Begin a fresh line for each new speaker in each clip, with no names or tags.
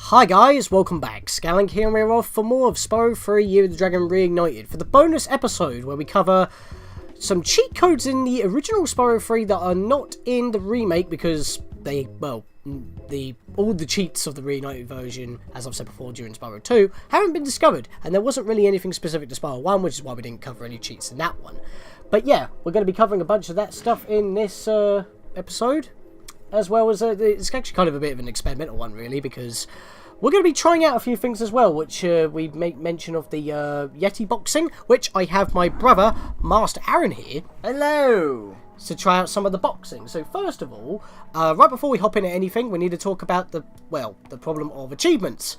Hi guys, welcome back. Scatlink here and we're off for more of Spyro 3 Year of the Dragon Reignited for the bonus episode where we cover some cheat codes in the original Spyro 3 that are not in the remake because they, well, all the cheats of the Reignited version, as I've said before during Spyro 2, haven't been discovered, and there wasn't really anything specific to Spyro 1, which is why we didn't cover any cheats in that one. But yeah, we're going to be covering a bunch of that stuff in this episode, as well as it's actually kind of a bit of an experimental one really, because we're going to be trying out a few things as well, which we make mention of the Yeti boxing, which I have my brother, Master Aaron here.
Hello!
To try out some of the boxing. So first of all, right before we hop into anything, we need to talk about the problem of achievements.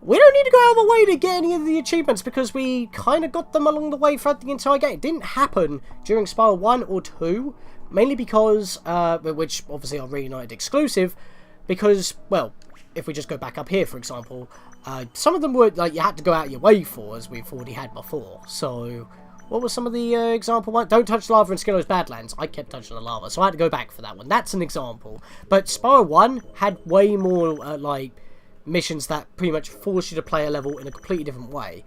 We don't need to go out of the way to get any of the achievements because we kind of got them along the way throughout the entire game. It didn't happen during Spyro 1 or 2, mainly because, which obviously are Reignited exclusive, because, well, if we just go back up here, for example, some of them were, like, you had to go out your way for, as we've already had before. So, what was some of the example one? Don't touch lava in Skillo's Badlands. I kept touching the lava, so I had to go back for that one. That's an example. But Spyro 1 had way more, like, missions that pretty much forced you to play a level in a completely different way.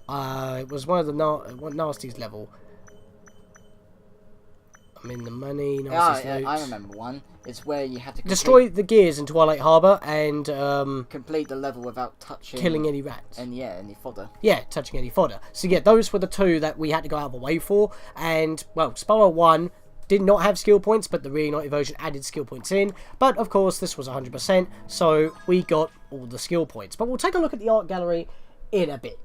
It was one of the Nasties level. I'm in the money.
I remember one. It's where you had to
destroy the gears in Twilight Harbour and
complete the level without touching,
killing any rats
and any fodder.
Yeah, touching any fodder. So yeah, those were the two that we had to go out of the way for. And well, Spyro 1 did not have skill points, but the Reignited version added skill points in. But of course, this was 100%, so we got all the skill points. But we'll take a look at the art gallery in a bit,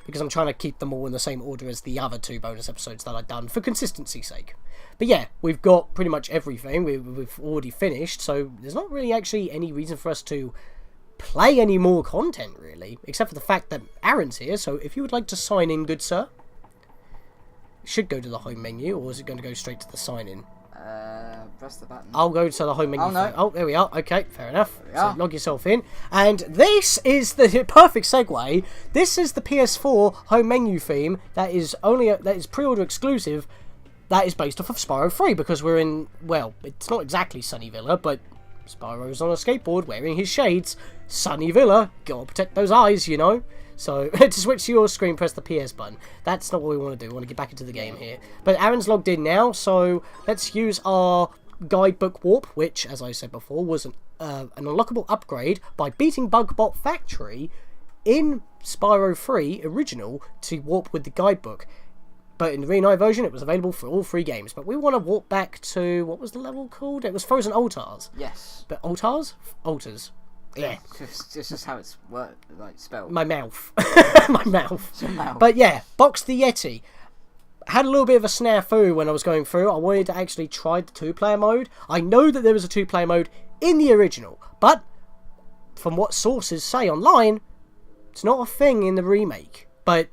because I'm trying to keep them all in the same order as the other two bonus episodes that I've done for consistency's sake. But yeah, we've got pretty much everything. We've already finished, so there's not really actually any reason for us to play any more content, really, except for the fact that Aaron's here. So if you would like to sign in, good sir, it should go to the home menu, or is it going to go straight to the sign in?
Press the button.
I'll go to the home menu.
Oh, no.
Oh, there we are. Okay, fair enough. So log yourself in. And this is the perfect segue. This is the PS4 home menu theme that is pre-order exclusive. That is based off of Spyro 3 because we're in, well, it's not exactly Sunny Villa, but Spyro's on a skateboard wearing his shades. Sunny Villa, gotta protect those eyes, you know. So, to switch to your screen, press the PS button. That's not what we want to do. We want to get back into the game here. But Aaron's logged in now, so let's use our guidebook warp, which, as I said before, was an unlockable upgrade by beating Bugbot Factory in Spyro 3 original to warp with the guidebook. But in the Reignited version, it was available for all 3 games. But we want to warp back to, what was the level called? It was Frozen Altars.
Yes.
But Altars? Altars. Yeah.
It's just how it's spelled.
My mouth. My mouth.
Your mouth.
But yeah, Box the Yeti. Had a little bit of a snafu when I was going through. I wanted to actually try the 2-player mode. I know that there was a 2-player mode in the original. But, from what sources say online, it's not a thing in the remake. But,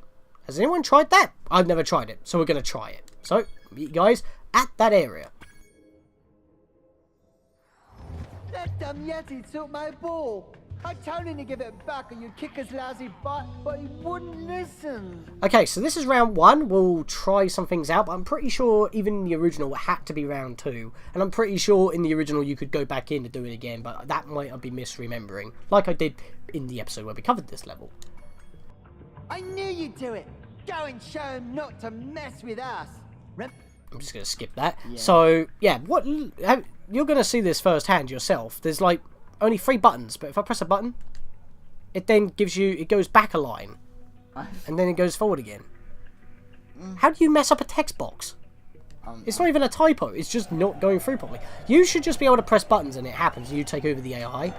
has anyone tried that? I've never tried it, so we're going to try it. So, meet you guys at that area.
That damn Yeti took my ball. I told him to give it back or you'd kick his lousy butt, but he wouldn't listen.
Okay, so this is round 1. We'll try some things out, but I'm pretty sure even in the original it had to be round 2. And I'm pretty sure in the original you could go back in to do it again, but that might be misremembering. Like I did in the episode where we covered this level.
I knew you'd do it. Go and show him not to mess with us.
I'm just going to skip that.
Yeah.
So, yeah, you're going to see this firsthand yourself. There's, like, only 3 buttons, but if I press a button, it then it goes back a line. And then it goes forward again. How do you mess up a text box? It's not even a typo, it's just not going through properly. You should just be able to press buttons and it happens and you take over the AI.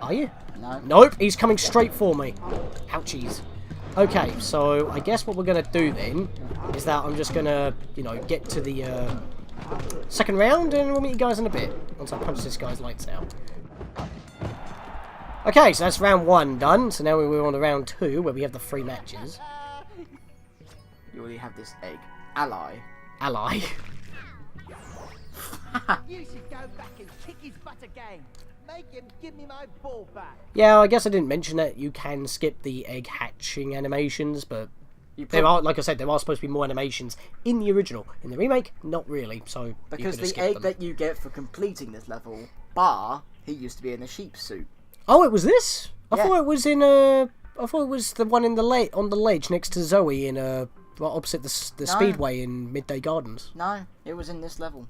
Are you?
No.
Nope, he's coming straight for me. Ouchies. Okay, so I guess what we're going to do then is that I'm just going to, get to the second round and we'll meet you guys in a bit once I punch this guy's lights out. Okay, so that's round 1 done. So now we're on to round 2 where we have the 3 matches.
You already have this egg. Ally.
You should go back and kick his butt again. Make him give me my ball back.
Yeah, I guess I didn't mention that you can skip the egg hatching animations, but there are, like I said, there are supposed to be more animations in the original. In the remake, not really, so
because the egg that you get for completing this level, he used to be in a sheep suit.
Oh, it was this? I
Yeah.
thought it was in I thought it was the one in the on the ledge next to Zoe in opposite the Speedway in Midday Gardens.
No, it was in this level.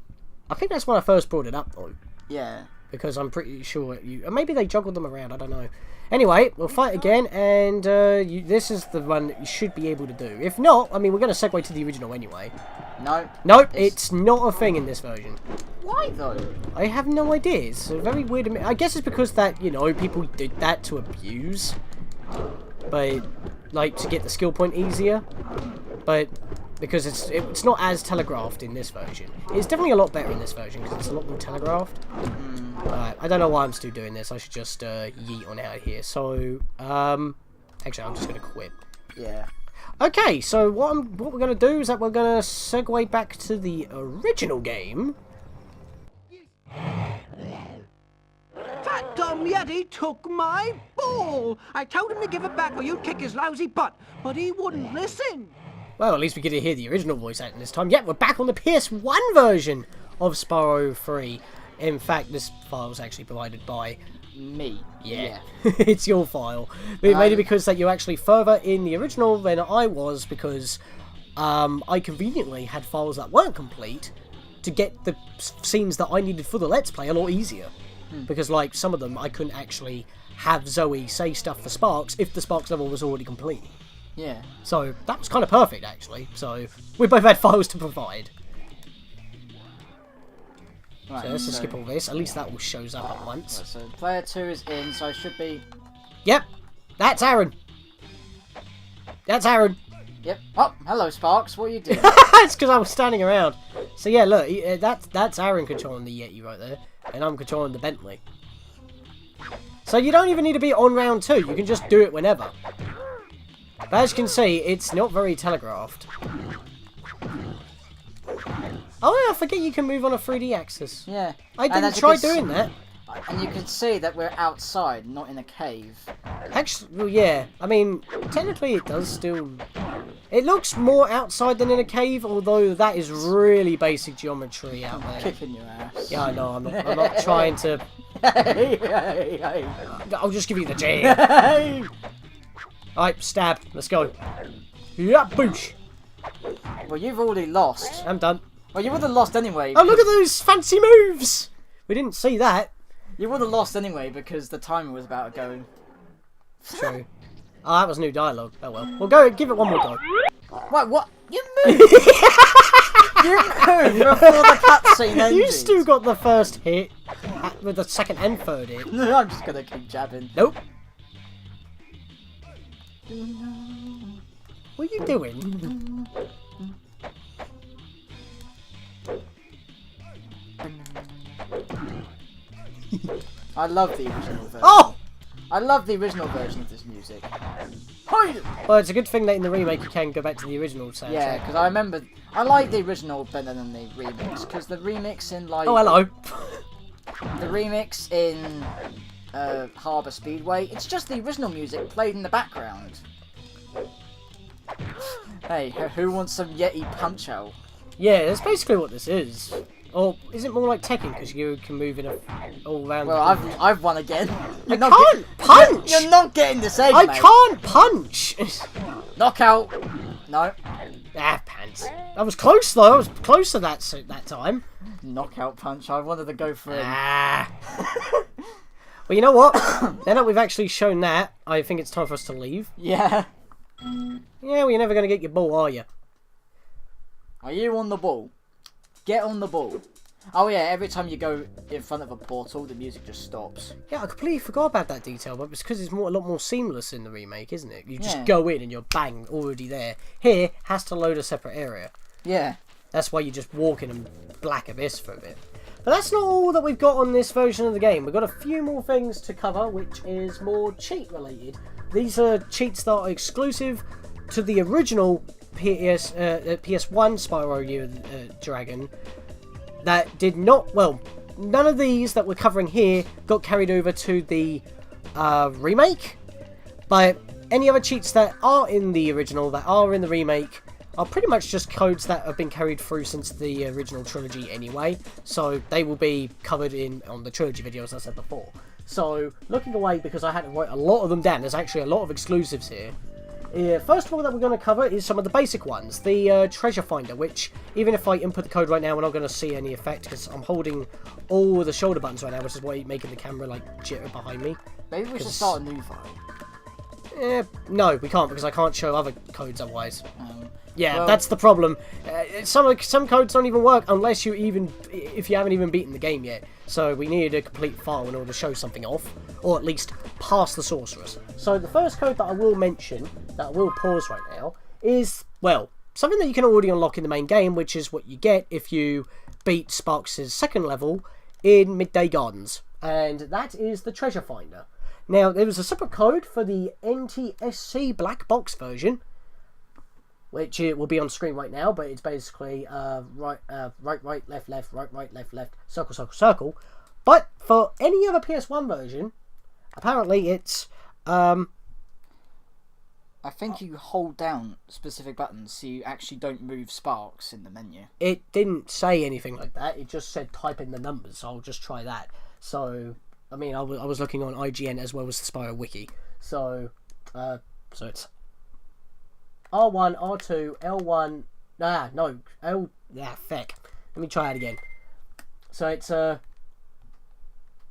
I think that's when I first brought it up, though.
Yeah.
Because I'm pretty sure maybe they juggled them around. I don't know. Anyway, we'll fight again, and this is the one that you should be able to do. If not, I mean, we're going to segue to the original anyway.
No.
Nope, it's not a thing in this version.
Why though?
I have no idea. It's a very weird. I guess it's because that people did that to abuse, but like to get the skill point easier. But because it's not as telegraphed in this version. It's definitely a lot better in this version because it's a lot more telegraphed. Alright, I don't know why I'm still doing this. I should just yeet on out of here. So, actually, I'm just gonna quit.
Yeah.
Okay, so what we're gonna do is that we're gonna segue back to the original game.
That dumb Yeti took my ball! I told him to give it back or you'd kick his lousy butt, but he wouldn't listen!
Well, at least we get to hear the original voice acting this time. Yep, we're back on the PS1 version of Spyro 3. In fact, this file was actually provided by
Me.
Yeah. It's your file. But mainly because that you're actually further in the original than I was, because I conveniently had files that weren't complete to get the scenes that I needed for the Let's Play a lot easier. Because, like, some of them I couldn't actually have Zoe say stuff for Sparx if the Sparx level was already complete.
Yeah.
So that was kind of perfect, actually. So we both had files to provide.
Right,
So let's just skip all this. At least that all shows up at once.
So player 2 is in, so I should be...
Yep. That's Aaron. That's Aaron.
Yep. Oh, hello Sparx, what are you doing?
It's because I was standing around. So yeah, look, that's Aaron controlling the Yeti right there. And I'm controlling the Bentley. So you don't even need to be on round 2. You can just do it whenever. But as you can see, it's not very telegraphed. Oh yeah, I forget you can move on a 3D axis.
Yeah.
I didn't try doing that.
And you can see that we're outside, not in a cave.
Actually, well, yeah. I mean, technically it does still... It looks more outside than in a cave, although that is really basic geometry out there.
Kicking your ass.
Yeah, I know, I'm not trying to...
Hey.
I'll just give you the jam. Alright, stab. Let's go. Yeah, boosh.
Well, you've already lost.
I'm done.
Well, you would have lost anyway.
Oh, look at those fancy moves! We didn't see that.
You would have lost anyway because the timer was about to go.
True. Oh, that was new dialogue. Oh well. We'll go, give it one more go.
What? What? You moved! You moved before the cutscene ended!
You still got the first hit with the second and third hit.
I'm just gonna keep jabbing.
Nope. What are you doing?
I love the original version.
Oh!
I love the original version of this music.
Well, it's a good thing that in the remake you can go back to the original soundtrack.
Yeah, because I remember... I like the original better than the remix, because the remix in, like...
Oh, hello.
The remix in Harbour Speedway, it's just the original music played in the background. Hey, who wants some Yeti Punch-Out?
Yeah, that's basically what this is. Or is it more like Tekken because you can move in a all round?
Well, I've won again.
I can't punch.
You're not getting this egg,
I
mate.
can't punch.
Knockout. No.
Ah, pants. I was close though. I was closer that time.
Knockout punch. I wanted to go for it.
Ah. Well, you know what? Now that we've actually shown that, I think it's time for us to leave.
Yeah.
Yeah, well, you're never going to get your ball, are you?
Are you on the ball? Get on the ball. Oh yeah, every time you go in front of a portal, the music just stops.
Yeah, I completely forgot about that detail, but it's because it's a lot more seamless in the remake, isn't it? You just
Yeah.
go in and you're bang, already there. Here, has to load a separate area.
Yeah.
That's why you just walk in and black abyss for a bit. But that's not all that we've got on this version of the game. We've got a few more things to cover, which is more cheat related. These are cheats that are exclusive to the original PS1 Spyro Year Dragon that did not, well, none of these that we're covering here got carried over to the remake, but any other cheats that are in the original, that are in the remake, are pretty much just codes that have been carried through since the original trilogy anyway, so they will be covered on the trilogy video as I said before. So, looking away because I had to write a lot of them down. There's actually a lot of exclusives here. First of all that we're going to cover is some of the basic ones. The treasure finder, which even if I input the code right now, we're not going to see any effect because I'm holding all the shoulder buttons right now, which is why it's making the camera like jitter behind me.
Maybe we should start a new file.
No, we can't because I can't show other codes otherwise. Yeah,
well,
that's the problem. Some codes don't even work unless if you haven't even beaten the game yet. So we needed a complete file in order to show something off, or at least pass the sorceress. So the first code that I will mention, that I will pause right now, is, well, something that you can already unlock in the main game, which is what you get if you beat Sparx's second level in Midday Gardens. And that is the treasure finder. Now, there was a separate code for the NTSC black box version, which it will be on screen right now, but it's basically right, left, right, left, circle, circle, circle. But for any other PS1 version, apparently it's
I think you hold down specific buttons so you actually don't move Sparx in the menu.
It didn't say anything like that. It just said type in the numbers, so I'll just try that. So, I mean, I was looking on IGN as well as the Spyro wiki. So it's R1, R2, L1, feck. Let me try it again. So it's R1,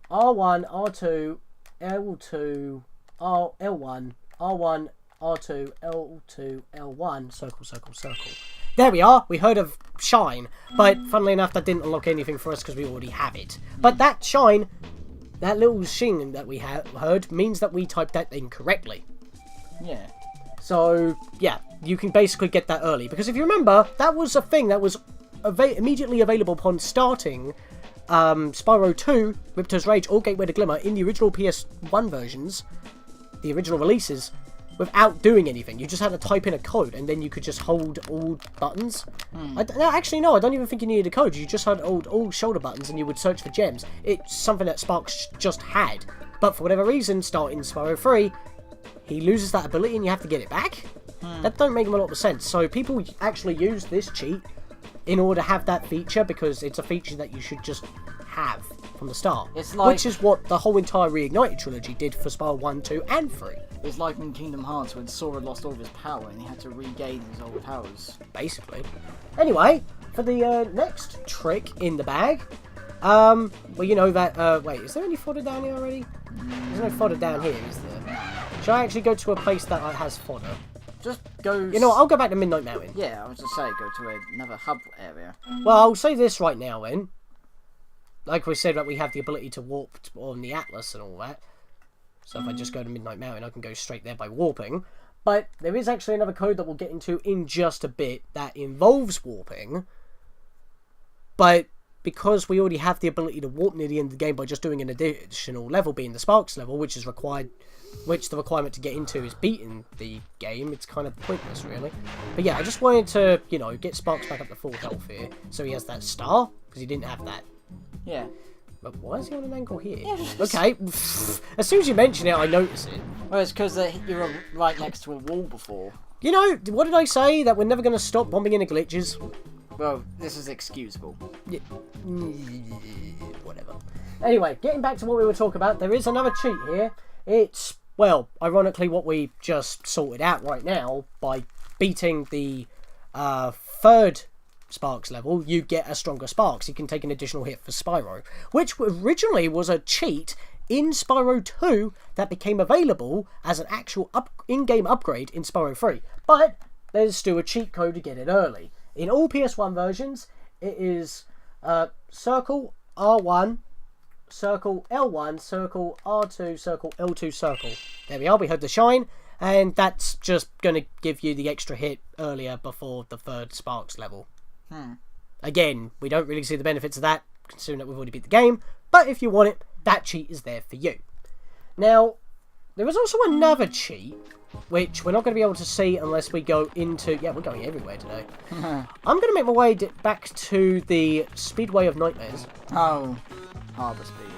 R2, L2, L1, R1, R2, L2, L1, circle, circle, circle. There we are. We heard of shine, but funnily enough, that didn't unlock anything for us because we already have it. But that shine, that little shing that we heard, means that we typed that incorrectly.
Yeah.
So, yeah, you can basically get that early. Because if you remember, that was a thing that was immediately available upon starting Spyro 2, Ripto's Rage, or Gateway to Glimmer in the original PS1 versions, the original releases, without doing anything. You just had to type in a code, and then you could just hold all buttons. Actually, no, I don't even think you needed a code. You just had all shoulder buttons, and you would search for gems. It's something that Sparx just had. But for whatever reason, starting Spyro 3, he loses that ability and you have to get it back? That don't make a lot of sense. So people actually use this cheat in order to have that feature because it's a feature that you should just have from the start.
It's like,
which is what the whole entire Reignited trilogy did for Spyro 1, 2 and 3.
It's like in Kingdom Hearts when Sora lost all of his power and he had to regain his old powers.
Basically. Anyway, for the next trick in the bag, well, you know that, wait, is there any fodder down here already? There's no fodder down here, is there? Should I actually go to a place that has fodder?
Just go...
You know what, I'll go back to Midnight Mountain.
Yeah, I was just saying, go to another hub area.
Well, I'll say this right now then. Like we said, that we have the ability to warp on the Atlas and all that. So if I just go to Midnight Mountain, I can go straight there by warping. But there is actually another code that we'll get into in just a bit that involves warping. But because we already have the ability to warp near the end of the game by just doing an additional level, being the Sparx level, which is required, which the requirement to get into is beating the game, it's kind of pointless, really. But yeah, I just wanted to, you know, get Sparx back up to full health here, so he has that star, because he didn't have that.
Yeah.
But why is he on an angle here? Yeah, okay, as soon as you mention it, I notice it.
Well, it's because you were right next to a wall before.
You know, what did I say? That we're never going to stop bombing into glitches?
Well, this is excusable.
Yeah. Whatever. Anyway, getting back to what we were talking about, there is another cheat here. It's, well, ironically what we just sorted out right now. By beating the third Sparx level, you get a stronger Sparx. You can take an additional hit for Spyro, which originally was a cheat in Spyro 2 that became available as an actual in-game upgrade in Spyro 3. But there's still a cheat code to get it early. In all PS1 versions, it is circle R1, circle L1, circle R2, circle L2, circle. There we are, we heard the shine, and that's just going to give you the extra hit earlier before the third Sparx level. Again, we don't really see the benefits of that, considering that we've already beat the game, but if you want it, that cheat is there for you. Now, there is also another cheat, which we're not going to be able to see unless we go into... Yeah, we're going everywhere today. I'm going to make my way back to the Speedway of Nightmares.
Oh, Harbour Speedway.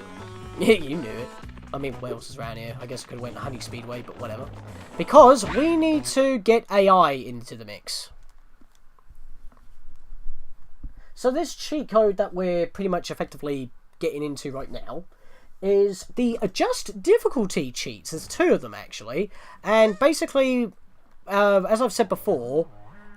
Yeah, you knew it. I mean, what else is around here? I guess I could have went to Honey Speedway, but whatever. Because we need to get AI into the mix. So this cheat code that we're pretty much effectively getting into right now is the adjust difficulty cheats. There's 2 of them, actually. And basically, as I've said before,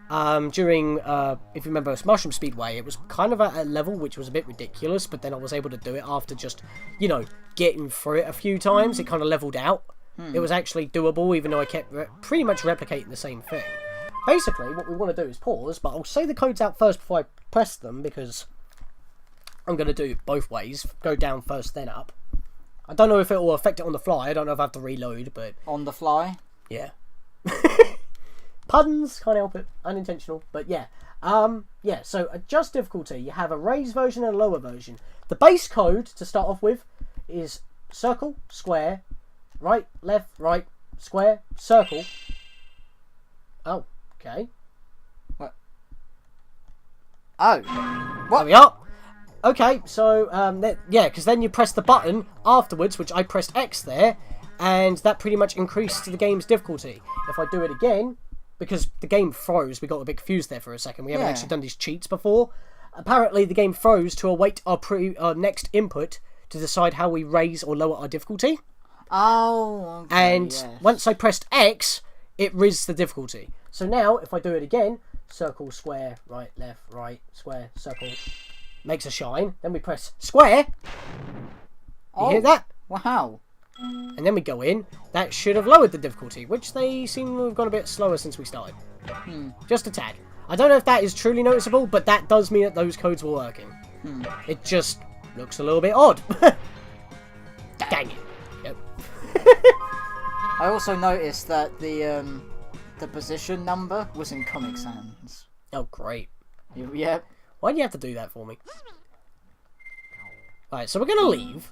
during, if you remember, Mushroom Speedway, it was kind of at a level which was a bit ridiculous, but then I was able to do it after just, you know, getting through it a few times. It kind of leveled out. It was actually doable, even though I kept pretty much replicating the same thing. Basically, what we want to do is pause, but I'll say the codes out first before I press them, because I'm going to do it both ways. Go down first, then up. I don't know if it will affect it on the fly. I don't know if I have to reload, but...
On the fly?
Yeah. Puns, can't help it. Unintentional, but yeah. Yeah, so adjust difficulty. You have a raised version and a lower version. The base code, to start off with, is circle, square, right, left, right, square, circle. Oh, okay.
What? Oh. What?
There we are. Okay, so, yeah, because then you press the button afterwards, which I pressed X there, and that pretty much increased the game's difficulty. If I do it again, because the game froze, we got a bit confused there for a second. We haven't actually done these cheats before. Apparently, the game froze to await our next input to decide how we raise or lower our difficulty.
Oh, okay,
and once I pressed X, it raised the difficulty. So now, if I do it again, circle, square, right, left, right, square, circle, makes a shine. Then we press square. You hear that?
Wow.
And then we go in. That should have lowered the difficulty, which they seem to have gone a bit slower since we started. Just a tad. I don't know if that is truly noticeable, but that does mean that those codes were working. It just looks a little bit odd. Dang it. Yep.
I also noticed that the position number was in Comic Sans.
Oh, great.
Yep.
Why do you have to do that for me? Alright, so we're going to leave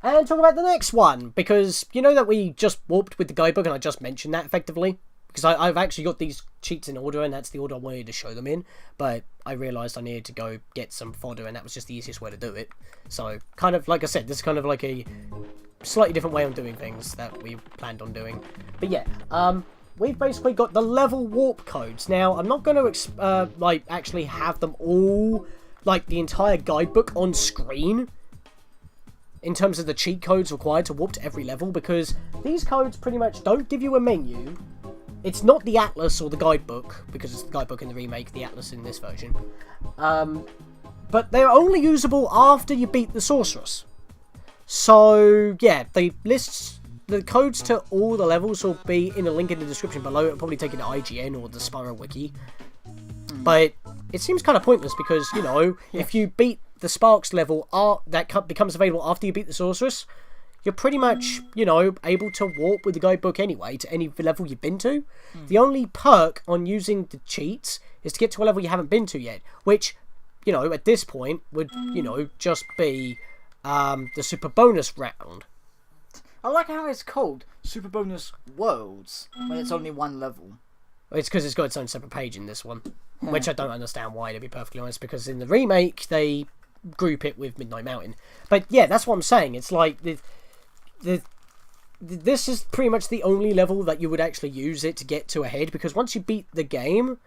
and talk about the next one, because you know that we just warped with the guidebook, and I just mentioned that effectively? Because I've actually got these cheats in order, and that's the order I wanted to show them in, but I realised I needed to go get some fodder, and that was just the easiest way to do it. So, kind of, like I said, this is kind of like a slightly different way of doing things that we planned on doing. But yeah, we've basically got the level warp codes. Now, I'm not going to, like, actually have them all, like, the entire guidebook on screen in terms of the cheat codes required to warp to every level, because these codes pretty much don't give you a menu. It's not the Atlas or the guidebook, because it's the guidebook in the remake, the Atlas in this version. But they're only usable after you beat the Sorceress. So, yeah, the codes to all the levels will be in a link in the description below. It'll probably take you to IGN or the Spyro wiki. But it seems kind of pointless because, you know, if you beat the Sparx level that becomes available after you beat the Sorceress, you're pretty much, you know, able to warp with the guidebook anyway to any level you've been to. The only perk on using the cheats is to get to a level you haven't been to yet, which, you know, at this point would, you know, just be the super bonus round.
I like how it's called Super Bonus Worlds when it's only one level.
It's because it's got its own separate page in this one, which I don't understand why, to be perfectly honest, because in the remake they group it with Midnight Mountain. But yeah, that's what I'm saying. It's like this is pretty much the only level that you would actually use it to get to a head, because once you beat the game,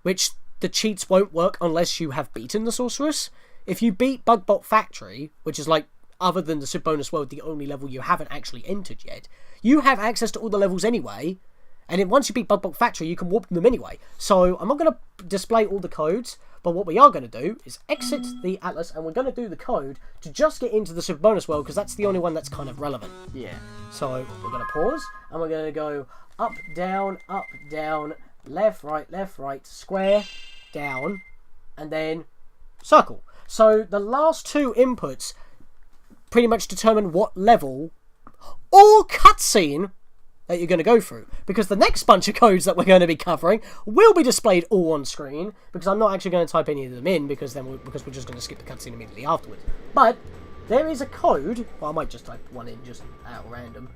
which the cheats won't work unless you have beaten the Sorceress. If you beat Bugbot Factory, which is like, other than the Super Bonus World, the only level you haven't actually entered yet, you have access to all the levels anyway, and then once you beat Bugbot Factory, you can warp them anyway. So I'm not going to display all the codes, but what we are going to do is exit the Atlas, and we're going to do the code to just get into the Super Bonus World, because that's the only one that's kind of relevant.
Yeah.
So we're going to pause, and we're going to go up, down, left, right, square, down, and then circle. So the last two inputs pretty much determine what level or cutscene that you're going to go through, because the next bunch of codes that we're going to be covering will be displayed all on screen, because I'm not actually going to type any of them in, because we're just going to skip the cutscene immediately afterwards. But there is a code. Well, I might just type one in just out random.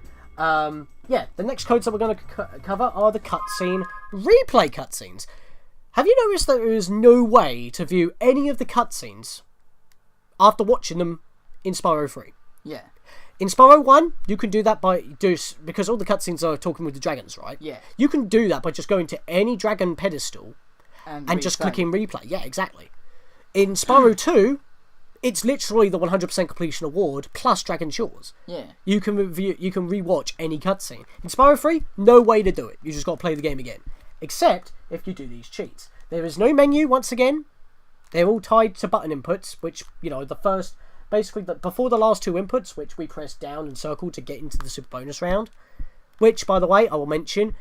Yeah, the next codes that we're going to cover are the cutscene replay cutscenes. Have you noticed that there is no way to view any of the cutscenes after watching them in Spyro 3?
Yeah.
In Spyro 1, you can do that because all the cutscenes are talking with the dragons, right?
Yeah.
You can do that by just going to any dragon pedestal and just clicking replay. Yeah, exactly. In Spyro 2, it's literally the 100% completion award plus Dragon Shores.
Yeah.
You can rewatch any cutscene. In Spyro 3, no way to do it. You just got to play the game again. Except if you do these cheats. There is no menu, once again. They're all tied to button inputs, which, you know, before the last two inputs, which we press down and circle to get into the super bonus round. Which, by the way, I will mention,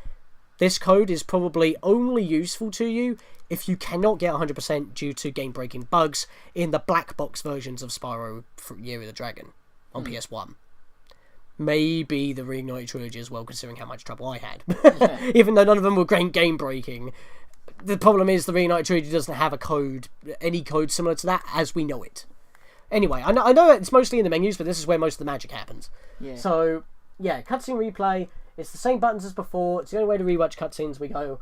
this code is probably only useful to you if you cannot get 100% due to game-breaking bugs in the black box versions of Spyro from Year of the Dragon on PS1. Maybe the Reignited Trilogy as well, considering how much trouble I had. Even though none of them were game-breaking. The problem is the Reignited Trilogy doesn't have any code similar to that as we know it. Anyway, I know it's mostly in the menus, but this is where most of the magic happens. Yeah. So, yeah, cutscene replay. It's the same buttons as before. It's the only way to rewatch cutscenes. We go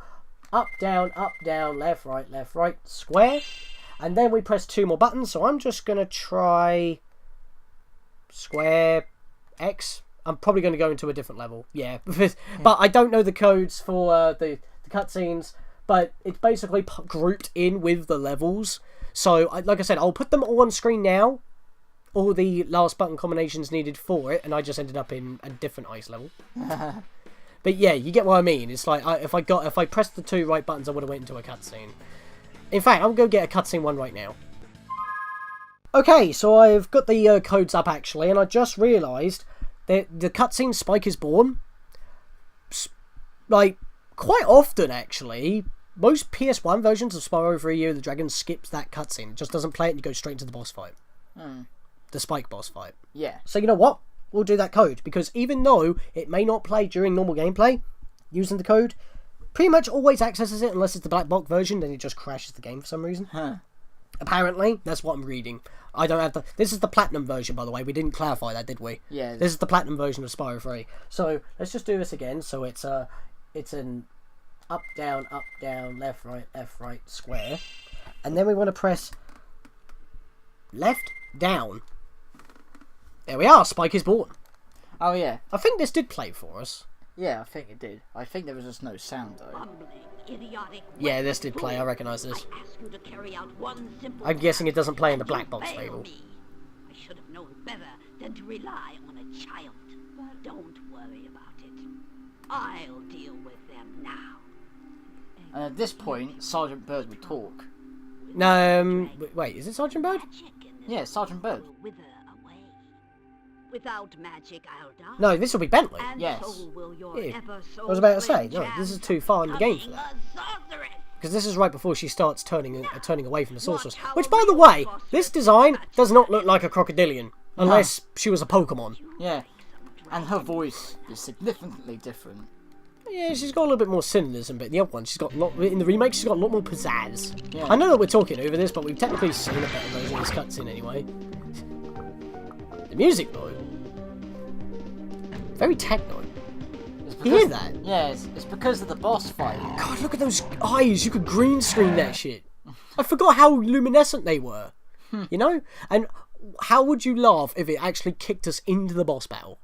up, down, left, right, square. And then we press two more buttons. So I'm just going to try square, X. I'm probably going to go into a different level. Yeah. But I don't know the codes for the cutscenes. But it's basically grouped in with the levels. So, like I said, I'll put them all on screen now. All the last button combinations needed for it, and I just ended up in a different ice level. But yeah, you get what I mean. It's like if I pressed the two right buttons, I would have went into a cutscene. In fact, I'm gonna get a cutscene one right now. Okay, so I've got the codes up actually, and I just realised that the cutscene Spike is Born, like quite often actually, most PS1 versions of Spyro 3 Year of the Dragon skips that cutscene. It just doesn't play it and you go straight into the boss fight. The Spike boss fight.
Yeah.
So you know what? We'll do that code, because even though it may not play during normal gameplay, using the code pretty much always accesses it unless it's the black box version, then it just crashes the game for some reason. Apparently, that's what I'm reading. I don't have this is the platinum version, by the way. We didn't clarify that, did we?
Yeah.
This is the platinum version of Spyro 3. So let's just do this again. So it's an up, down, left, right, square. And then we want to press left, down. There we are, Spike is Born.
Oh, yeah.
I think this did play for us.
Yeah, I think it did. I think there was just no sound, though.
Yeah, this did play. I recognise this. I'm guessing it doesn't play in the black box label.
I should have known better than to rely on a child. But don't worry about it. I'll deal with them now.
And at this point, Sergeant Bird would talk.
No, wait, is it Sergeant Bird?
Yeah, Sergeant Bird.
Without magic, I'll die.
No, this will be Bentley.
And
yes.
so will your
Yeah.
ever so
I was about to say, no, this is too far in the game for that. Because this is right before she starts turning away from the sorceress. Which, by the way, this design does not look like a crocodilian. Unless she was a Pokemon.
Yeah. And her voice is significantly different.
Yeah, she's got a little bit more cynicism, but the other one, in the remake, she's got a lot more pizzazz.
Yeah.
I know that we're talking over this, but we've technically seen a better version of this cutscene anyway. The music, though. Very techno. You hear that?
Yeah, it's because of the boss fight.
God, look at those eyes. You could green screen that shit. I forgot how luminescent they were. You know? And how would you laugh if it actually kicked us into the boss battle?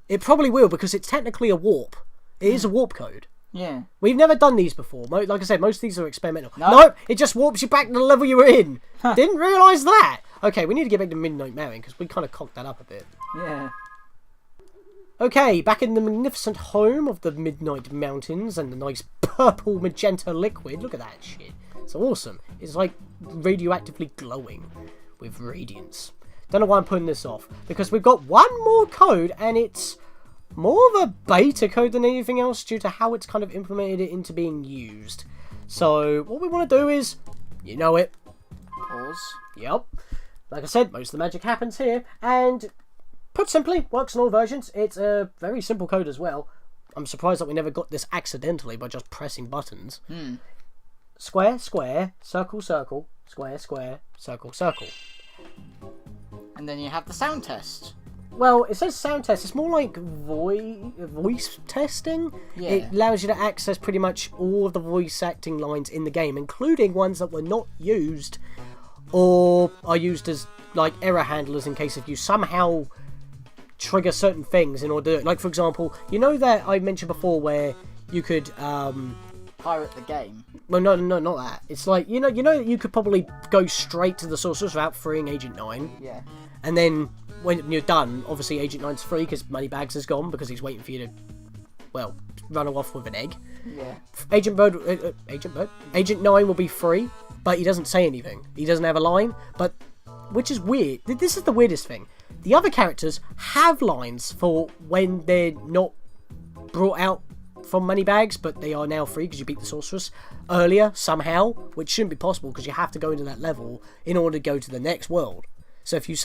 It probably will, because it's technically a warp. It is a warp code.
Yeah.
We've never done these before. Like I said, most of these are experimental. Nope, it just warps you back to the level you were in. Didn't realise that. Okay, we need to get back to Midnight Mountain, because we kind of cocked that up a bit.
Yeah.
Okay, back in the magnificent home of the Midnight Mountains and the nice purple magenta liquid. Look at that shit. It's awesome. It's like radioactively glowing with radiance. Don't know why I'm putting this off, because we've got one more code, and it's more of a beta code than anything else due to how it's kind of implemented it into being used. So what we want to do is, you know it.
Pause.
Yep. Like I said, most of the magic happens here, and put simply, works on all versions. It's a very simple code as well. I'm surprised that we never got this accidentally by just pressing buttons. Square, square, circle, circle, square, square, circle, circle.
And then you have the sound test.
Well, it says sound test. It's more like voice testing.
Yeah.
It allows you to access pretty much all of the voice acting lines in the game, including ones that were not used or are used as like error handlers in case if you somehow trigger certain things in order. Like, for example, you know that I mentioned before where you could
pirate the game.
Well, no, not that. It's like, you know, you could probably go straight to the sorceress without freeing Agent 9.
Yeah.
And then, when you're done, obviously Agent 9's free because Moneybags is gone because he's waiting for you to, well, run off with an egg.
Yeah.
Agent 9 will be free, but he doesn't say anything. He doesn't have a line, but, which is weird. This is the weirdest thing. The other characters have lines for when they're not brought out from Moneybags, but they are now free because you beat the sorceress earlier somehow, which shouldn't be possible because you have to go into that level in order to go to the next world. So if you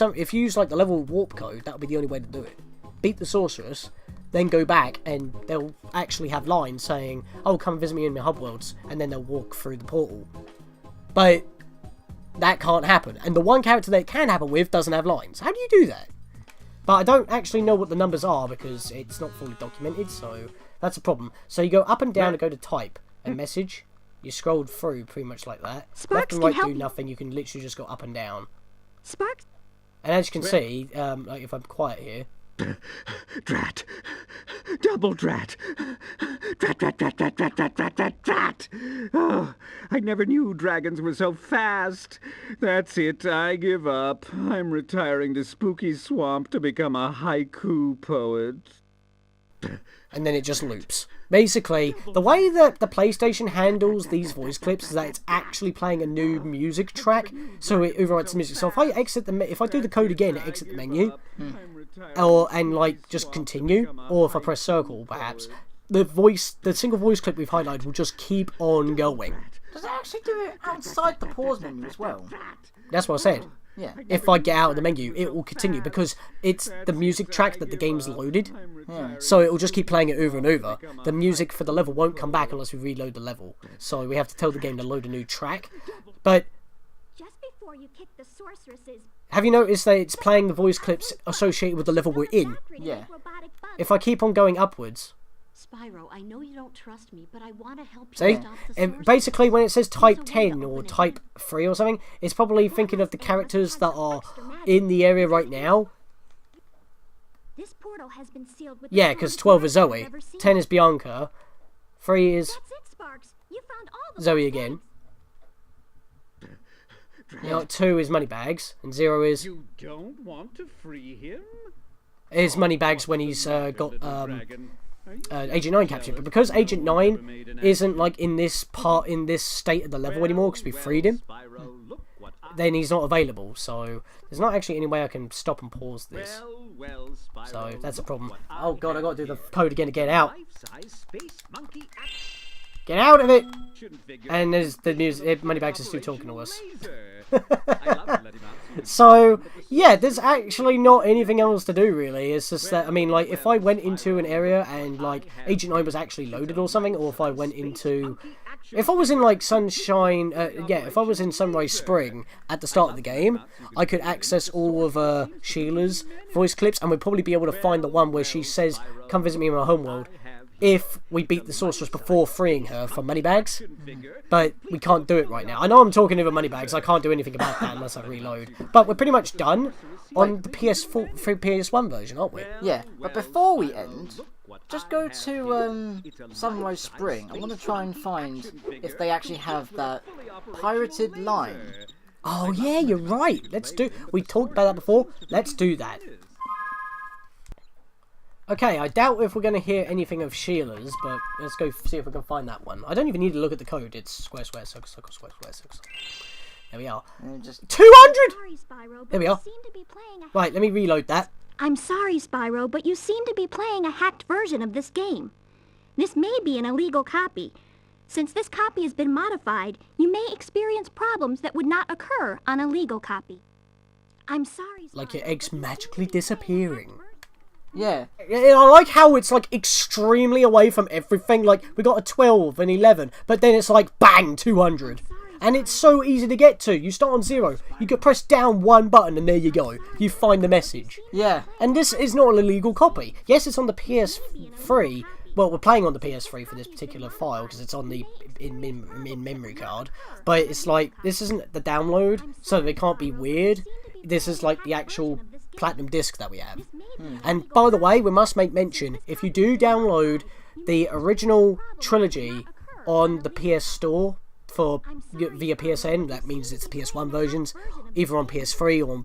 use like the level warp code, that would be the only way to do it. Beat the sorceress, then go back, and they'll actually have lines saying, "Oh, come visit me in my hub worlds," and then they'll walk through the portal. But that can't happen, and the one character that it can happen with doesn't have lines. How do you do that? But I don't actually know what the numbers are because it's not fully documented, so that's a problem. So you go up and down to go to type and message. You scroll through pretty much like that.
Sparx
Left and right
can help
do
you.
nothing. You can literally just go up and down.
Sparx?
And as you can see, like if I'm quiet here,
Drat. Double drat. Drat, drat, drat, drat, drat, drat, drat, drat, drat. Oh, I never knew dragons were so fast. That's it, I give up. I'm retiring to Spooky Swamp to become a haiku poet.
and then it just loops. Basically, the way that the PlayStation handles these voice clips is that it's actually playing a new music track, so it overwrites the music. So if I do the code again, it exit the menu, and like just continue, or if I press circle, perhaps the single voice clip we've highlighted will just keep on going.
Does it actually do it outside the pause menu as well?
That's what I said.
Yeah.
If I get out of the menu, it will continue because it's the music track that the game's loaded.
Yeah.
So it will just keep playing it over and over. The music for the level won't come back unless we reload the level. So we have to tell the game to load a new track. But
Just before you kick the sorceresses,
have you noticed that it's playing the voice clips associated with the level we're in?
Yeah.
If I keep on going upwards,
Spyro, I know you don't trust me, but I want to help you
see?
stop the
And
sorceress.
basically when it says type
There's a way to
10 or
open it.
type 3 or something, it's probably thinking of the characters that are in the area right now.
This portal has been sealed with
Yeah,
the
because
strongest
12 is
magic
Zoe,
I've ever seen.
10 is Bianca, 3 is
That's it, Sparx. You found all the
Zoe
lost
again.
eggs.
You know, 2 is Moneybags, and 0 is
You don't want to free him?
Moneybags when he's got Agent 9 captured. But because Agent 9 isn't like in this state of the level anymore because we freed him, then he's not available. So there's not actually any way I can stop and pause this. So that's a problem. Oh god, I gotta do the code again to get out. Get out of it! And there's the music. Moneybags is still talking to us. So yeah, there's actually not anything else to do really. It's just that, I mean, like if I went into an area and like Agent 9 was actually loaded or something, or if I went into, if I was in like Sunshine, if I was in Sunrise Spring at the start of the game, I could access all of Sheila's voice clips and we'd probably be able to find the one where she says, "Come visit me in my homeworld," if we beat the sorceress before freeing her from Moneybags. But we can't do it right now. I know I'm talking over Moneybags, I can't do anything about that unless I reload. But we're pretty much done on the PS4 through PS1 version, aren't we?
Yeah, but before we end, just go to Sunrise Spring. I want to try and find if they actually have that pirated line.
Oh yeah, you're right. We talked about that before. Let's do that. Okay, I doubt if we're going to hear anything of Sheila's, but let's go see if we can find that one. I don't even need to look at the code. It's square, square, circle, circle, square, square, circle. There we are.
Just
200!
Sorry, Spyro, but
There we
you
are.
seem to be playing a...
Right, let me reload that.
I'm sorry, Spyro, but you seem to be playing a hacked version of this game. This may be an illegal copy. Since this copy has been modified, you may experience problems that would not occur on a legal copy. I'm sorry, Spyro,
Like your
but
eggs
you seem to
magically
be playing a
disappearing.
hacked version.
yeah.
I like how it's like extremely away from everything. Like we got a 12 and 11, but then it's like bang 200, and it's so easy to get to. You start on 0. You can press down one button, and there you go. You find the message.
Yeah.
And this is not an illegal copy. Yes, it's on the PS3. Well, we're playing on the PS3 for this particular file because it's on the in memory card. But it's like this isn't the download, so it can't be weird. This is like the actual platinum disc that we have. And by the way, we must make mention, if you do download the original Trilogy on the PS Store for via PSN. That means it's the PS1 versions, either on PS3 or on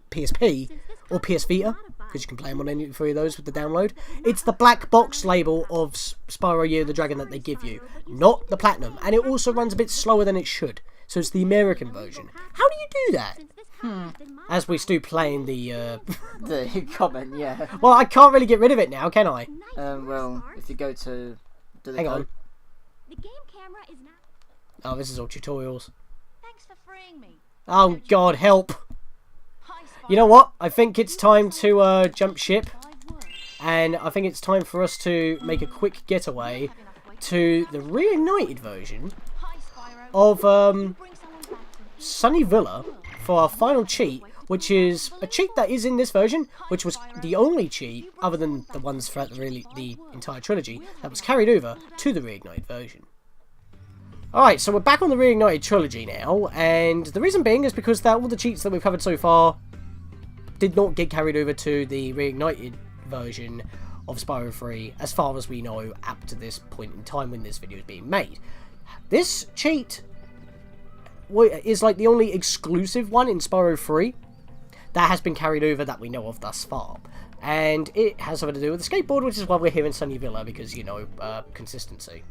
PSP or PS Vita, because you can play them on any three of those with the download. It's the black box label of Spyro Year the Dragon that they give you, not the Platinum, and it also runs a bit slower than it should. So it's the American version. How do you do that? As we still playing the
comment, yeah.
Well, I can't really get rid of it now, can I?
Well, if you go to...
Hang on.
The game camera is now...
Oh, this is all tutorials.
Thanks for freeing me.
Oh, God, help.
Hi, Spyro.
You know what? I think it's time to jump ship. And I think it's time for us to make a quick getaway to the Reignited version
Hi, Spyro.
of
Bring someone back to
Sunny Villa for our final cheat, which is a cheat that is in this version, which was the only cheat, other than the ones throughout the entire trilogy, that was carried over to the Reignited version. Alright, so we're back on the Reignited trilogy now, and the reason being is because that all the cheats that we've covered so far did not get carried over to the Reignited version of Spyro 3, as far as we know up to this point in time when this video is being made. This cheat is like the only exclusive one in Spyro 3 that has been carried over that we know of thus far. And it has something to do with the skateboard, which is why we're here in Sunny Villa, because, you know, consistency.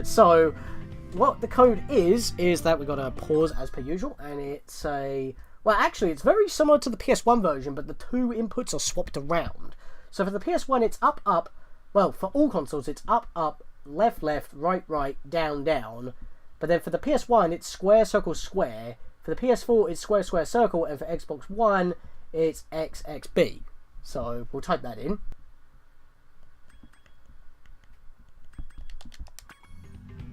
So, what the code is that we've got to pause as per usual, and it's a... Well, actually, it's very similar to the PS1 version, but the two inputs are swapped around. So for the PS1, it's up, up. Well, for all consoles, it's up, up, left, left, right, right, down, down. But then for the PS1, it's square, circle, square. For the PS4, it's square, square, circle. And for Xbox One, it's X, X, B. So we'll type that in.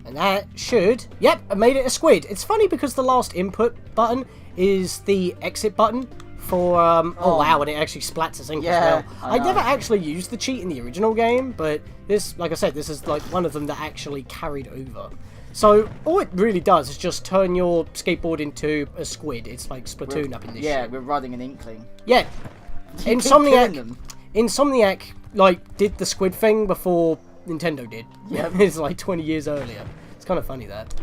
And that should... Yep, I made it a squid. It's funny because the last input button is the exit button for... Oh, wow, and it actually splats us ink as well. I never actually used the cheat in the original game, but this, like I said, this is like one of them that actually carried over. So, all it really does is just turn your skateboard into a squid. It's like Splatoon up in this shit.
we're riding an inkling.
Yeah. Insomniac, like, did the squid thing before Nintendo did. Yeah. It's like 20 years earlier. It's kind of funny that.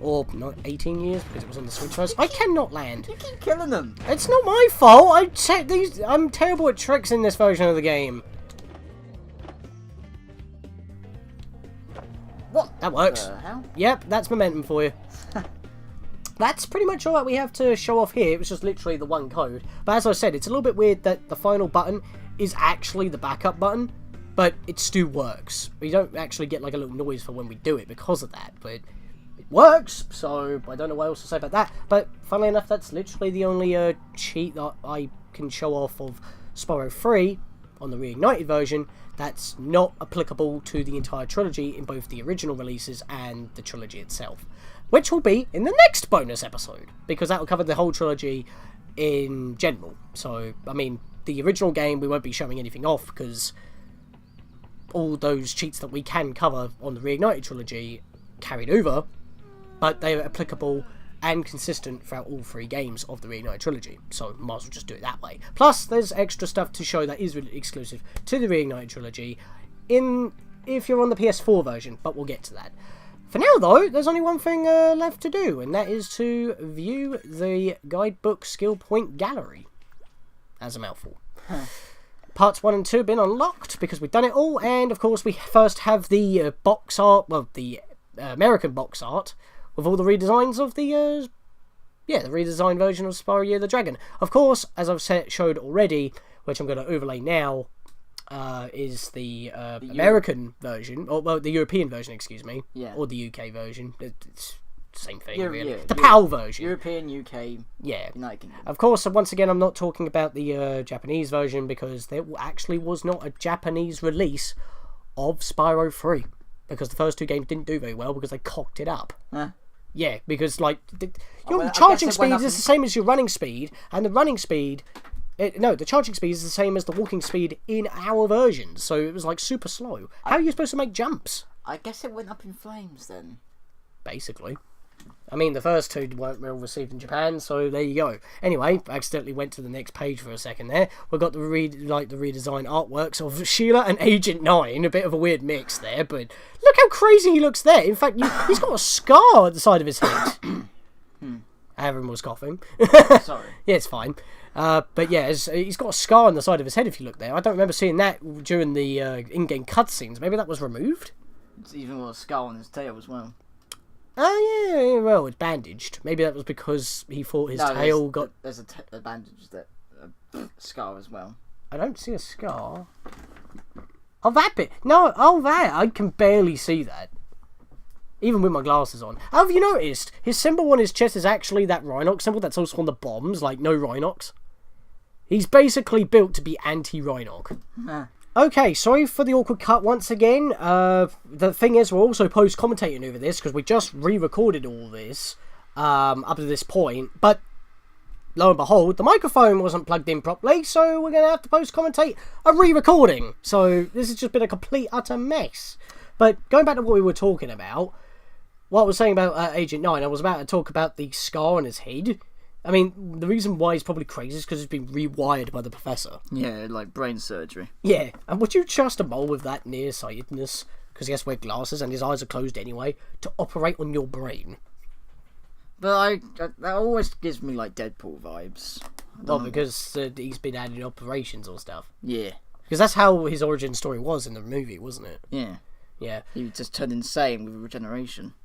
Or not 18 years, because it was on the Switch first. I cannot land.
You keep killing them.
It's not my fault. I'm terrible at tricks in this version of the game.
What?
That works.
How?
Yep, that's momentum for you. That's pretty much all that we have to show off here. It was just literally the one code. But as I said, it's a little bit weird that the final button is actually the backup button, but it still works. We don't actually get like a little noise for when we do it because of that, but it works, so I don't know what else to say about that. But funnily enough, that's literally the only cheat that I can show off of Spyro 3 on the Reignited version that's not applicable to the entire trilogy in both the original releases and the trilogy itself, which will be in the next bonus episode, because that will cover the whole trilogy in general. So, I mean, the original game we won't be showing anything off, because all those cheats that we can cover on the Reignited trilogy carried over, but they are applicable and consistent throughout all three games of the Reignited trilogy, so might as well just do it that way. Plus, there's extra stuff to show that is really exclusive to the Reignited trilogy if you're on the PS4 version, but we'll get to that. For now, though, there's only one thing left to do, and that is to view the guidebook skill point gallery. As a mouthful. Parts 1 and 2 have been unlocked because we've done it all, and of course we first have the box art, well, the American box art, with all the redesigns of the redesigned version of Spyro Year the Dragon. Of course, as I've showed already, which I'm going to overlay now, is the American version, or well, the European version, excuse me, or the UK version. It's the same thing, really. The PAL version.
European, UK, United Kingdom.
Of course, once again, I'm not talking about the Japanese version, because there actually was not a Japanese release of Spyro 3, because the first two games didn't do very well because they cocked it up. Yeah, because like your charging speed is the same as your running speed, and the running speed, the charging speed is the same as the walking speed in our version. So it was like super slow. How are you supposed to make jumps?
I guess it went up in flames then.
Basically. I mean, the first two weren't well received in Japan, so there you go. Anyway, I accidentally went to the next page for a second there. We've got the redesigned artworks of Sheila and Agent 9. A bit of a weird mix there, but look how crazy he looks there. In fact, he's got a scar at the side of his head. Aaron was coughing.
Sorry.
Yeah, it's fine. But yeah, he's got a scar on the side of his head if you look there. I don't remember seeing that during the in-game cutscenes. Maybe that was removed?
It's even got a skull on his tail as well.
Oh, yeah, well, it's bandaged. Maybe that was because he thought his tail got...
There's a bandage that... scar as well.
I don't see a scar. Oh, that bit. No, oh, that. I can barely see that. Even with my glasses on. Have you noticed? His symbol on his chest is actually that Rhinox symbol that's also on the bombs, like no Rhinox. He's basically built to be anti-Rhinox. Okay, sorry for the awkward cut once again. The thing is, we're also post-commentating over this, because we just re-recorded all this up to this point, but lo and behold, the microphone wasn't plugged in properly, so we're going to have to post-commentate a re-recording. So this has just been a complete, utter mess. But going back to what we were talking about, what I was saying about Agent 9, I was about to talk about the scar on his head. I mean, the reason why he's probably crazy is because he's been rewired by the professor.
Yeah, like brain surgery.
Yeah, and would you trust a mole with that nearsightedness, because he has to wear glasses and his eyes are closed anyway, to operate on your brain?
But that always gives me like Deadpool vibes.
Well, because he's been added operations or stuff.
Yeah.
Because that's how his origin story was in the movie, wasn't it?
Yeah.
Yeah.
He just turned insane with regeneration.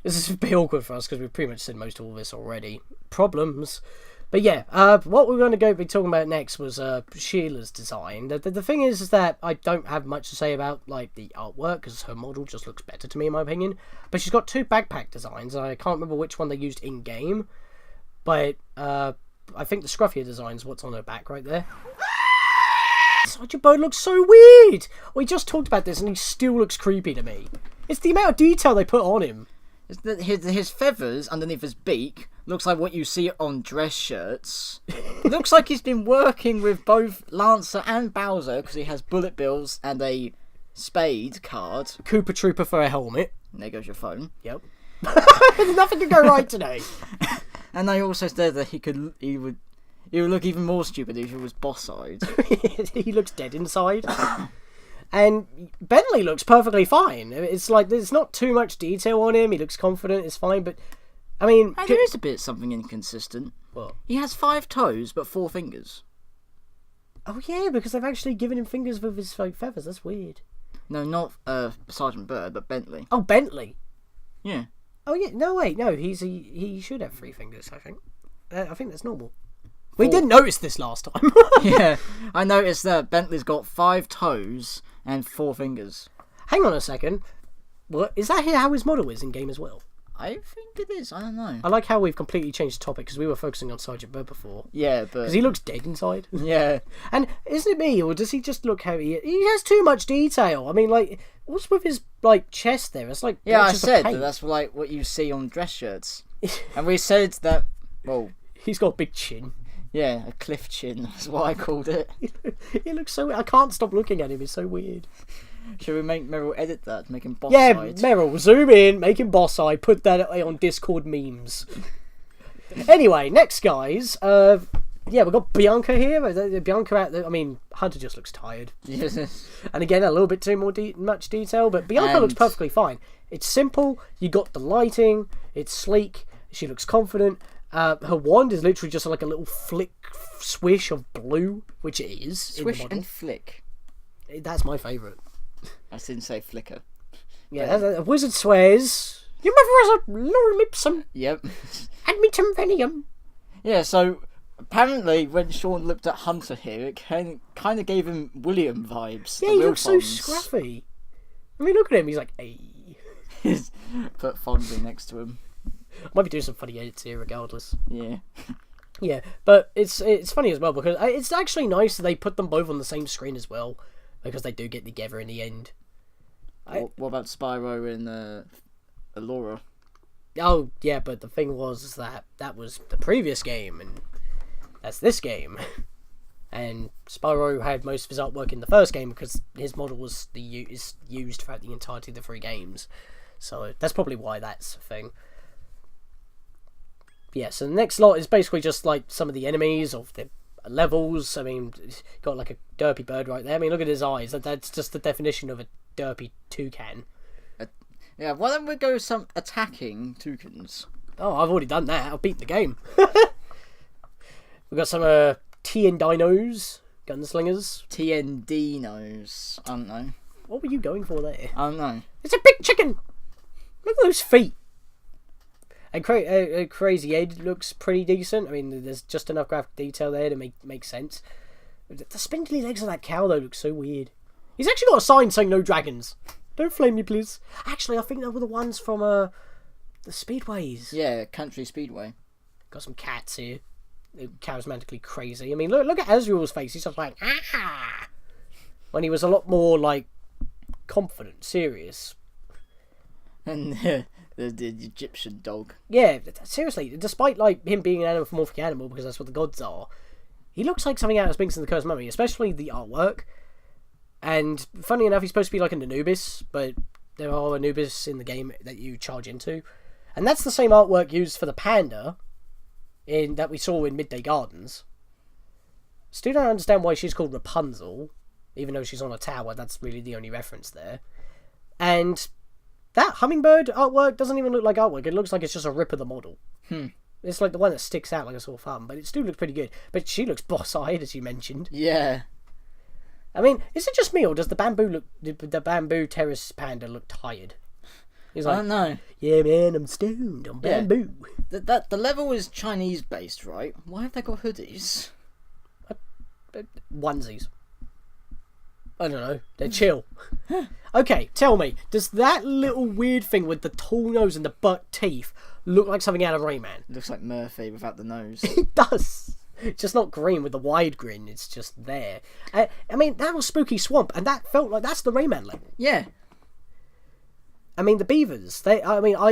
This is a bit awkward for us because we've pretty much said most of all this already. Problems. But yeah, what we're going to be talking about next was Sheila's design. The thing is that I don't have much to say about like the artwork because her model just looks better to me in my opinion. But she's got two backpack designs. I can't remember which one they used in game, but I think the scruffier design is what's on her back right there. Sergeant Bird looks so weird. We just talked about this and he still looks creepy to me. It's the amount of detail they put on him.
It's that his feathers underneath his beak looks like what you see on dress shirts. Looks like he's been working with both Lancer and Bowser because he has bullet bills and a spade card.
Koopa Trooper for a helmet.
And there goes your phone.
Yep. Nothing can go right today.
And they also said that he would look even more stupid if he was boss-eyed.
He looks dead inside. And Bentley looks perfectly fine. It's like there's not too much detail on him. He looks confident. It's fine, but I mean,
there is a bit something inconsistent.
What?
He has 5 toes but 4 fingers.
Oh yeah, because they've actually given him fingers with his feathers. That's weird.
No, not Sergeant Bird, but Bentley.
Oh, Bentley.
Yeah.
Oh yeah. No wait, no. He should have 3 fingers. I think. I think that's normal. We didn't notice this last time.
Yeah, I noticed that Bentley's got 5 toes and 4 fingers.
Hang on a second. What is that? How his model is in game as well?
I think it is. I don't know.
I like how we've completely changed the topic because we were focusing on Sergeant Bird before.
Yeah, but
because he looks dead inside.
Yeah.
And isn't it me, or does he just look how he has too much detail? I mean, like, what's with his like chest there? It's like
I said that that's like what you see on dress shirts, and we said that. Well,
he's got a big chin.
Yeah, a cliff chin. That's what I called it.
He looks so... I can't stop looking at him. He's so weird.
Should we make Meryl edit that? Make him boss
Yeah,
side?
Meryl, zoom in. Make him boss side. Put that on Discord memes. Anyway, next, guys. Yeah, we've got Bianca here. Bianca out there. I mean, Hunter just looks tired.
Yes.
And again, a little bit too much detail. But Bianca looks perfectly fine. It's simple. You got the lighting. It's sleek. She looks confident. Her wand is literally just like a little flick, swish of blue, which it is.
Swish and flick.
That's my favourite.
I didn't say flicker.
Yeah, a wizard swears. Your mother has a lorem ipsum.
Yep.
And me venium.
Yeah, so apparently when Sean looked at Hunter here, it kind of gave him William vibes.
Yeah, he looks so scruffy. I mean, look at him. He's like, hey.
Put Fonzie next to him.
Might be doing some funny edits here, regardless.
Yeah.
Yeah, but it's funny as well because it's actually nice that they put them both on the same screen as well because they do get together in the end.
What about Spyro and Laura?
Oh yeah, but the thing was that was the previous game and that's this game. And Spyro had most of his artwork in the first game because his model was is used throughout the entirety of the 3 games. So that's probably why that's a thing. Yeah, so the next lot is basically just like some of the enemies of the levels. I mean, got like a derpy bird right there. I mean, look at his eyes. That's just the definition of a derpy toucan.
Yeah, why don't we go some attacking toucans?
Oh, I've already done that. I've beaten the game. We've got some TN dinos, gunslingers.
TNDnos. I don't know.
What were you going for there?
I don't know.
It's a big chicken! Look at those feet. And Crazy Ed looks pretty decent. I mean, there's just enough graphic detail there to make sense. The spindly legs of that cow, though, look so weird. He's actually got a sign saying no dragons. Don't flame me, please. Actually, I think they were the ones from the Speedways.
Yeah, Country Speedway.
Got some cats here. They're charismatically crazy. I mean, look at Azrael's face. He's just like, ah! When he was a lot more, like, confident, serious.
And the Egyptian dog.
Yeah, seriously, despite like him being an anthropomorphic animal, because that's what the gods are, he looks like something out of Sphinx and the Cursed Mummy, especially the artwork. And funny enough, he's supposed to be like an Anubis, but there are Anubis in the game that you charge into. And that's the same artwork used for the panda that we saw in Midday Gardens. Still don't understand why she's called Rapunzel, even though she's on a tower. That's really the only reference there. And that hummingbird artwork doesn't even look like artwork. It looks like it's just a rip of the model. It's like the one that sticks out like a sore thumb, but it still looks pretty good. But she looks boss-eyed, as you mentioned.
Yeah.
I mean, is it just me, or does the bamboo terrace panda look tired? He's like,
I don't know.
Yeah, man, I'm stoned on bamboo.
The level is Chinese based, right? Why have they got hoodies?
Onesies. I don't know. They're chill. Okay, tell me, does that little weird thing with the tall nose and the butt teeth look like something out of Rayman?
It looks like Murphy without the nose.
It does. It's just not green with the wide grin. It's just there. I mean, that was Spooky Swamp, and that felt like that's the Rayman level.
Yeah.
I mean, the beavers. I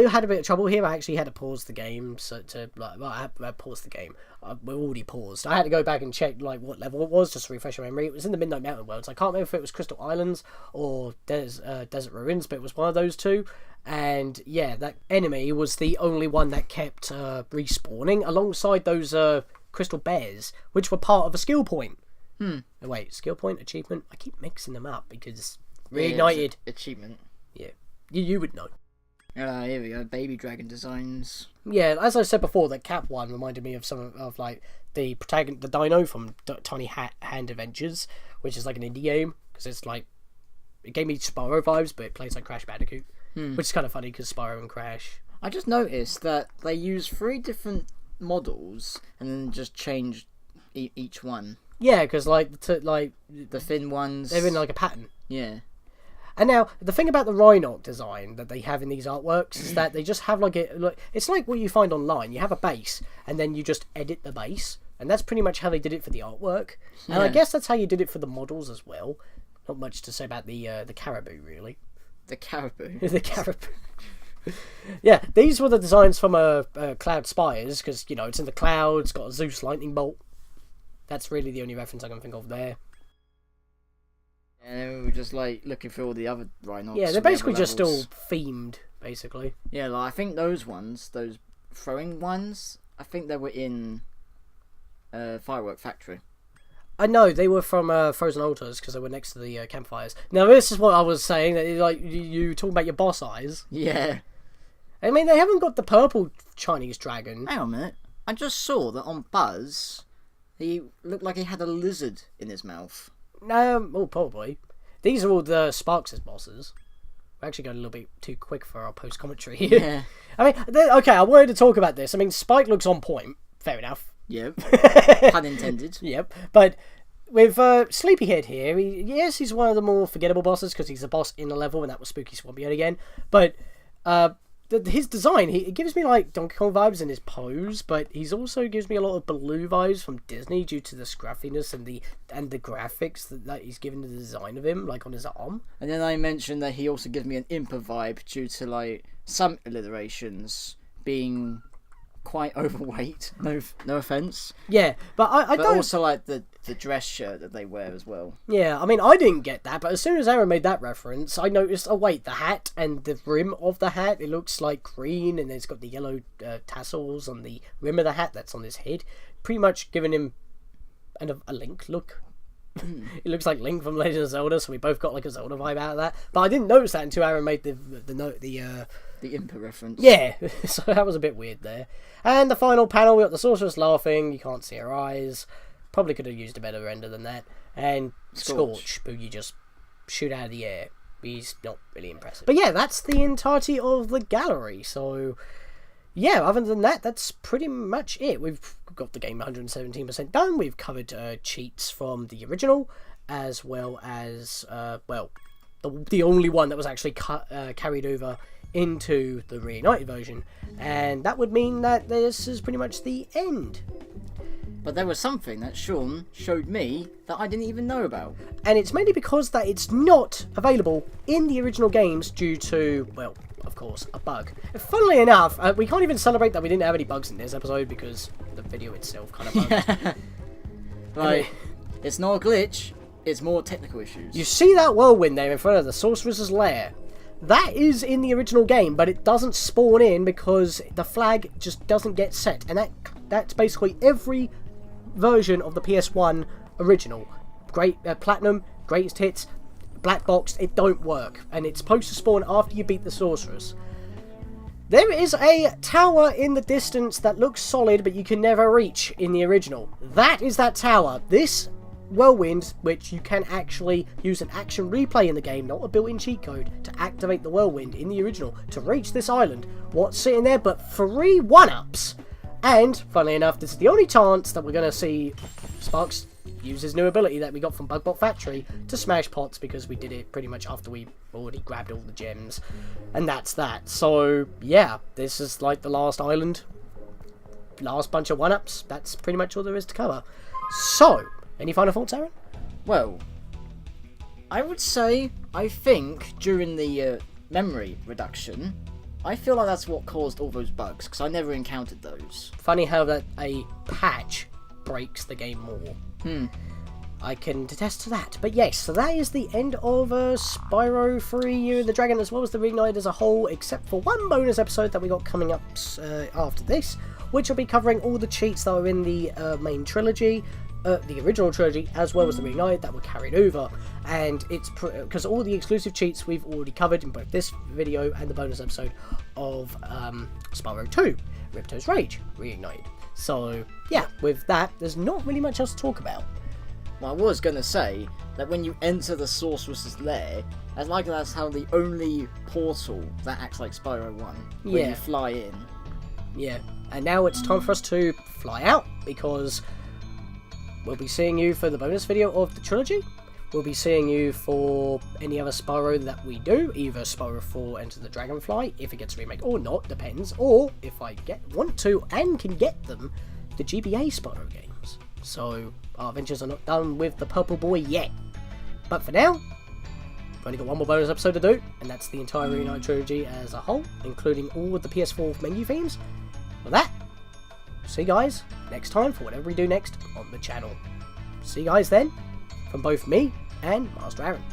had a bit of trouble here. I actually had to pause the game. I paused the game. We already paused. I had to go back and check like what level it was, just to refresh my memory. It was in the Midnight Mountain Worlds. I can't remember if it was Crystal Islands or Desert Ruins, but it was one of those two. And yeah, that enemy was the only one that kept respawning alongside those crystal bears, which were part of a skill point. Oh, wait, skill point, achievement? I keep mixing them up because Reignited.
Achievement.
Yeah. You would know.
Here we go. Baby dragon designs.
Yeah, as I said before, that Cap one reminded me of some of like the protagonist, the dino from Tiny Hand Adventures, which is like an indie game because it's like it gave me Spyro vibes, but it plays like Crash Bandicoot, which is kind of funny because Spyro and Crash.
I just noticed that they use 3 different models and then just change each one.
Yeah, because like
the thin ones,
they're in like a pattern.
Yeah.
And now, the thing about the Rhinoc design that they have in these artworks is that they just have it's like what you find online. You have a base, and then you just edit the base. And that's pretty much how they did it for the artwork. And I guess that's how you did it for the models as well. Not much to say about the caribou, really.
The caribou?
The caribou. Yeah, these were the designs from Cloud Spires, because, you know, it's in the clouds, got a Zeus lightning bolt. That's really the only reference I can think of there.
And then we were just like looking through all the other Rhinocs.
Yeah, they're basically just all themed, basically.
Yeah, like I think those ones, those throwing ones, I think they were in Firework Factory.
I know, they were from Frozen Altars, because they were next to the campfires. Now, this is what I was saying, that like you talk about your boss eyes.
Yeah.
I mean, they haven't got the purple Chinese dragon.
Hang on a minute. I just saw that on Buzz, he looked like he had a lizard in his mouth.
Oh, probably. These are all the Sparx' bosses. We're actually going a little bit too quick for our post-commentary here.
Yeah.
I mean, okay, I wanted to talk about this. I mean, Spike looks on point. Fair enough.
Yep. Pun intended.
Yep. But with Sleepyhead here, he's one of the more forgettable bosses because he's a boss in a level, and that was Spooky Swamp yet again. But his design, he gives me like Donkey Kong vibes in his pose, but he's also gives me a lot of Baloo vibes from Disney due to the scruffiness and the graphics that he's given to the design of him, like on his arm.
And then I mentioned that he also gives me an Impa vibe due to like some alliterations being quite overweight. No offense.
Yeah, but I
but
don't.
Also like the the dress shirt that they wear as well.
Yeah, I mean, I didn't get that, but as soon as Aaron made that reference, I noticed, oh wait, the hat and the rim of the hat, it looks like green, and it's got the yellow tassels on the rim of the hat that's on his head. Pretty much giving him a Link look. It looks like Link from Legend of Zelda, so we both got like a Zelda vibe out of that. But I didn't notice that until Aaron made the
Impa reference.
Yeah, so that was a bit weird there. And the final panel, we got the sorceress laughing. You can't see her eyes. Probably could have used a better render than that. And Scorch, who you just shoot out of the air. He's not really impressive. But yeah, that's the entirety of the gallery. So yeah, other than that, that's pretty much it. We've got the game 117% done. We've covered cheats from the original, as well as, the only one that was actually carried over into the Reignited version. And that would mean that this is pretty much the end.
But there was something that Sean showed me that I didn't even know about.
And it's mainly because that it's not available in the original games due to, well, of course, a bug. Funnily enough, we can't even celebrate that we didn't have any bugs in this episode because the video itself kind of bugged.
Like, it's not a glitch, it's more technical issues.
You see that whirlwind there in front of the sorceress's lair? That is in the original game, but it doesn't spawn in because the flag just doesn't get set. And that's basically every version of the PS1 original. Platinum, Greatest Hits, Black Box, it don't work. And it's supposed to spawn after you beat the sorceress. There is a tower in the distance that looks solid, but you can never reach in the original. That is that tower. This whirlwind, which you can actually use an action replay in the game, not a built-in cheat code, to activate the whirlwind in the original to reach this island. What's sitting there but 3 1-ups? And, funnily enough, this is the only chance that we're going to see Sparx use his new ability that we got from Bugbot Factory to smash pots, because we did it pretty much after we already grabbed all the gems. And that's that. So, yeah, this is like the last island. Last bunch of 1-ups. That's pretty much all there is to cover. So, any final thoughts, Aaron?
Well, I would say, I think, during the memory reduction, I feel like that's what caused all those bugs, because I never encountered those.
Funny how that a patch breaks the game more. I can attest to that. But yes, so that is the end of Spyro 3 Year of the Dragon, as well as the Reignited as a whole, except for one bonus episode that we got coming up after this, which will be covering all the cheats that are in the main trilogy, the original trilogy, as well as the Reignited that were carried over. And it's because all the exclusive cheats we've already covered in both this video and the bonus episode of Spyro 2, Ripto's Rage, Reignited. So yeah, with that, there's not really much else to talk about.
Well, I was going to say that when you enter the sorceress's lair, I like that's how the only portal that acts like Spyro 1, where you fly in.
Yeah, and now it's time for us to fly out, because we'll be seeing you for the bonus video of the trilogy. We'll be seeing you for any other Spyro that we do, either Spyro 4 Enter the Dragonfly, if it gets a remake or not, depends, or if I want to and can get them, the GBA Spyro games. So our adventures are not done with the Purple Boy yet. But for now, we've only got one more bonus episode to do, and that's the entire Reignited trilogy as a whole, including all of the PS4 menu themes. With that, see you guys next time for whatever we do next on the channel. See you guys then, from both me and Master Aaron.